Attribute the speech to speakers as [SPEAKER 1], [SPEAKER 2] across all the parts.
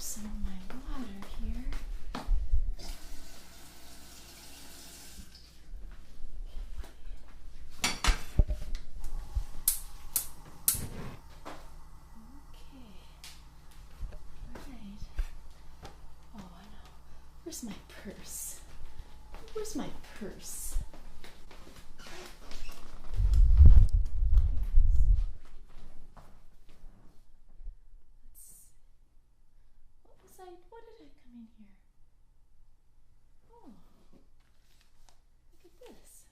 [SPEAKER 1] some of my water here. Where's my purse? Where's my purse? What did I come in here? Oh, look at this.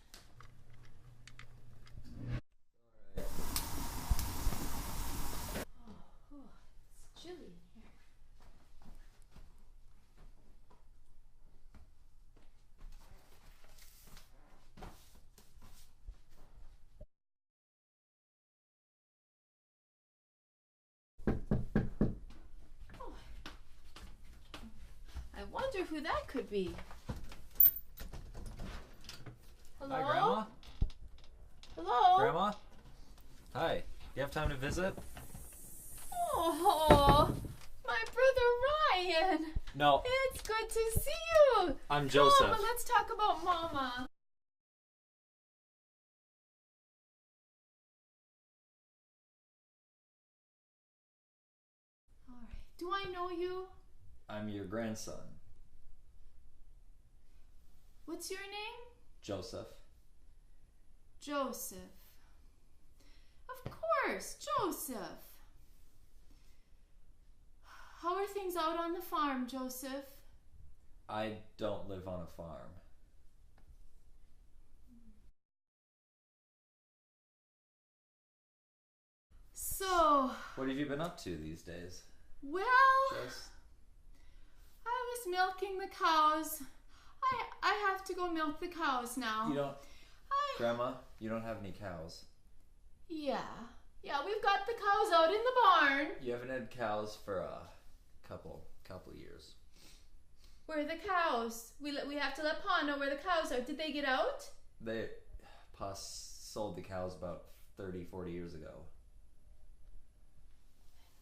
[SPEAKER 1] Oh, it's chilly in here. I wonder who that could be. Hello?
[SPEAKER 2] Hi, Grandma.
[SPEAKER 1] Hello?
[SPEAKER 2] Grandma? Hi. You have time to visit?
[SPEAKER 1] Oh, my brother Ryan.
[SPEAKER 2] No.
[SPEAKER 1] It's good to see you.
[SPEAKER 2] I'm Joseph.
[SPEAKER 1] Mama, let's talk about Mama. All right. Do I know you?
[SPEAKER 2] I'm your grandson.
[SPEAKER 1] What's your name?
[SPEAKER 2] Joseph.
[SPEAKER 1] Joseph. Of course, Joseph. How are things out on the farm, Joseph?
[SPEAKER 2] I don't live on a farm.
[SPEAKER 1] So,
[SPEAKER 2] What have you been up to these days?
[SPEAKER 1] well,
[SPEAKER 2] Just...
[SPEAKER 1] I was milking the cows. I have to go milk the cows now.
[SPEAKER 2] You don't... Grandma, you don't have any cows.
[SPEAKER 1] Yeah, we've got the cows out in the barn.
[SPEAKER 2] You haven't had cows for a couple years.
[SPEAKER 1] Where are the cows? We have to let Pa know where the cows are. Did they get out?
[SPEAKER 2] Pa sold the cows about 30-40 years ago.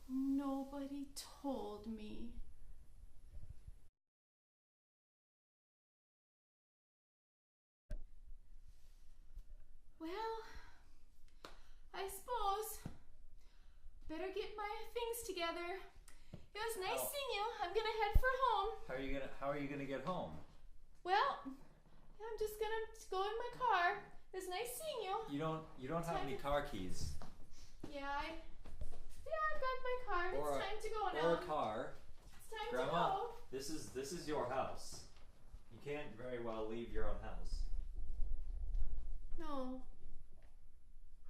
[SPEAKER 1] Nobody told me. Well, I suppose better get my things together. It was nice seeing you. I'm gonna head for home.
[SPEAKER 2] How are you gonna get home?
[SPEAKER 1] Well, I'm just gonna go in my car. It was nice seeing you.
[SPEAKER 2] You don't have any car keys.
[SPEAKER 1] Yeah, I've got my car. It's time to go now.
[SPEAKER 2] Or a car.
[SPEAKER 1] It's time
[SPEAKER 2] Grandma,
[SPEAKER 1] to go.
[SPEAKER 2] this is your house. You can't very well leave your own house.
[SPEAKER 1] No.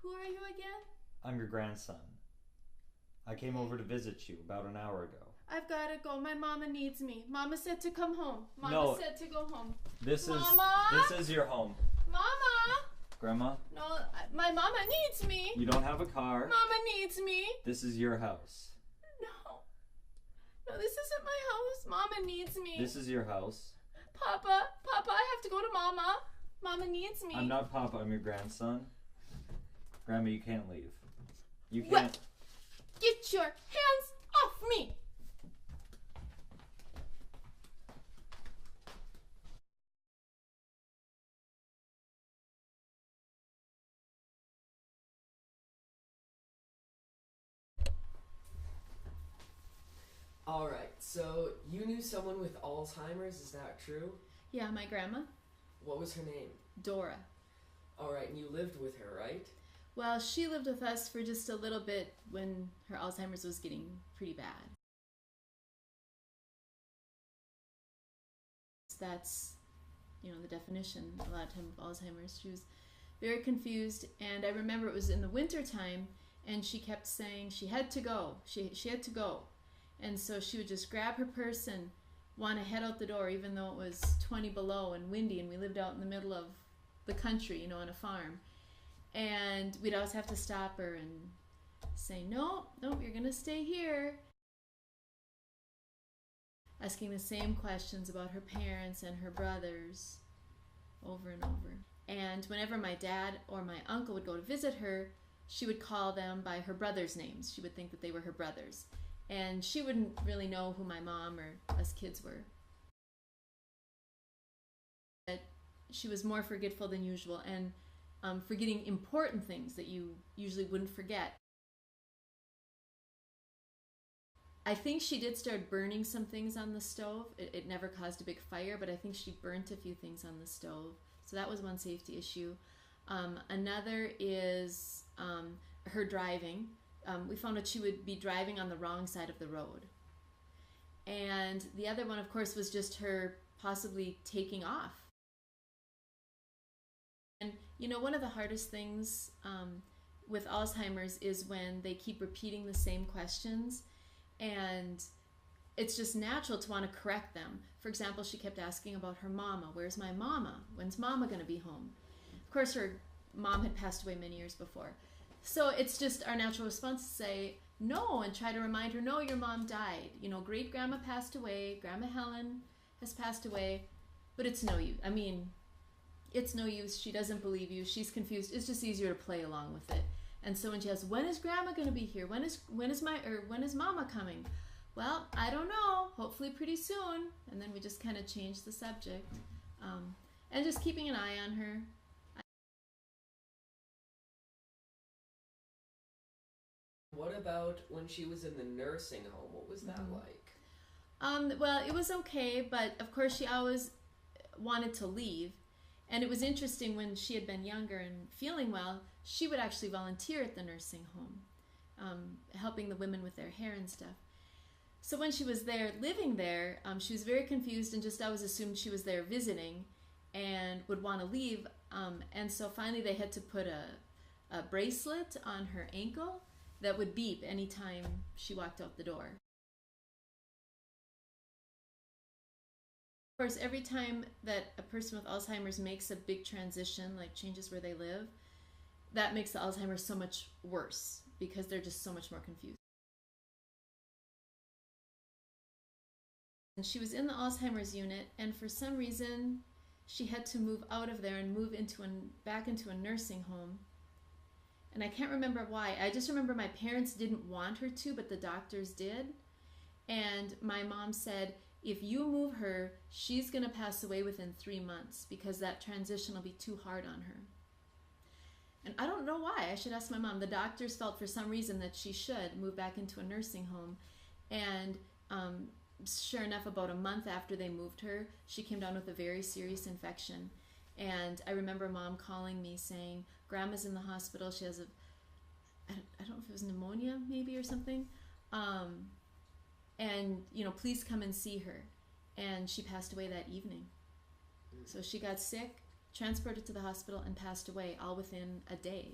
[SPEAKER 1] Who are you again?
[SPEAKER 2] I'm your grandson. I came over to visit you about an hour ago.
[SPEAKER 1] I've got to go. My mama needs me. Mama said to come home. Mama
[SPEAKER 2] No.
[SPEAKER 1] said to go home.
[SPEAKER 2] Mama? This is your home.
[SPEAKER 1] Mama!
[SPEAKER 2] Grandma?
[SPEAKER 1] No, my mama needs me.
[SPEAKER 2] You don't have a car.
[SPEAKER 1] Mama needs me.
[SPEAKER 2] This is your house.
[SPEAKER 1] No, this isn't my house. Mama needs me.
[SPEAKER 2] This is your house.
[SPEAKER 1] Papa, I have to go to Mama. Mama needs me.
[SPEAKER 2] I'm not Papa, I'm your grandson. Grandma, you can't leave. You can't.
[SPEAKER 1] What? Get your hands off me!
[SPEAKER 3] Alright, so you knew someone with Alzheimer's, is that true?
[SPEAKER 1] Yeah, my grandma,
[SPEAKER 3] What was her name?
[SPEAKER 1] Dora.
[SPEAKER 3] Alright, and you lived with her, right?
[SPEAKER 1] Well, she lived with us for just a little bit when her Alzheimer's was getting pretty bad. That's, the definition a lot of time of Alzheimer's. She was very confused, and I remember it was in the winter time, and she kept saying she had to go. She had to go. And so she would just grab her purse and want to head out the door, even though it was 20 below and windy, and we lived out in the middle of the country, on a farm. And we'd always have to stop her and say, no, you're going to stay here. Asking the same questions about her parents and her brothers over and over. And whenever my dad or my uncle would go to visit her, she would call them by her brothers' names. She would think that they were her brothers. And she wouldn't really know who my mom or us kids were. But she was more forgetful than usual, and forgetting important things that you usually wouldn't forget. I think she did start burning some things on the stove. It never caused a big fire, but I think she burnt a few things on the stove. So that was one safety issue. Another is her driving. We found that she would be driving on the wrong side of the road. And the other one, of course, was just her possibly taking off. And you know, one of the hardest things with Alzheimer's is when they keep repeating the same questions, and it's just natural to want to correct them. For example, she kept asking about her mama. Where's my mama? When's mama going to be home? Of course, her mom had passed away many years before. So it's just our natural response to say no and try to remind her, no, your mom died. You know, great grandma passed away, Grandma Helen has passed away, but it's no use. I mean, it's no use. She doesn't believe you. She's confused. It's just easier to play along with it. And so when she asks, when is grandma going to be here? When is mama coming? Well, I don't know. Hopefully pretty soon. And then we just kind of change the subject. And just keeping an eye on her.
[SPEAKER 3] What about when she was in the nursing home? What was that like?
[SPEAKER 1] Well, it was okay, but of course she always wanted to leave. And it was interesting, when she had been younger and feeling well, she would actually volunteer at the nursing home, helping the women with their hair and stuff. So when she was there, living there, she was very confused and just always assumed she was there visiting and would want to leave. And so finally they had to put a bracelet on her ankle that would beep anytime she walked out the door. Of course, every time that a person with Alzheimer's makes a big transition, like changes where they live, that makes the Alzheimer's so much worse because they're just so much more confused. And she was in the Alzheimer's unit, and for some reason she had to move out of there and move back into a nursing home. And I can't remember why. I just remember my parents didn't want her to, but the doctors did. And my mom said, if you move her, she's going to pass away within 3 months because that transition will be too hard on her. And I don't know why. I should ask my mom. The doctors felt for some reason that she should move back into a nursing home. And sure enough, about a month after they moved her, she came down with a very serious infection. And I remember Mom calling me saying, Grandma's in the hospital. She has I don't know if it was pneumonia maybe or something. And, you know, please come and see her. And she passed away that evening. So she got sick, transported to the hospital, and passed away all within a day.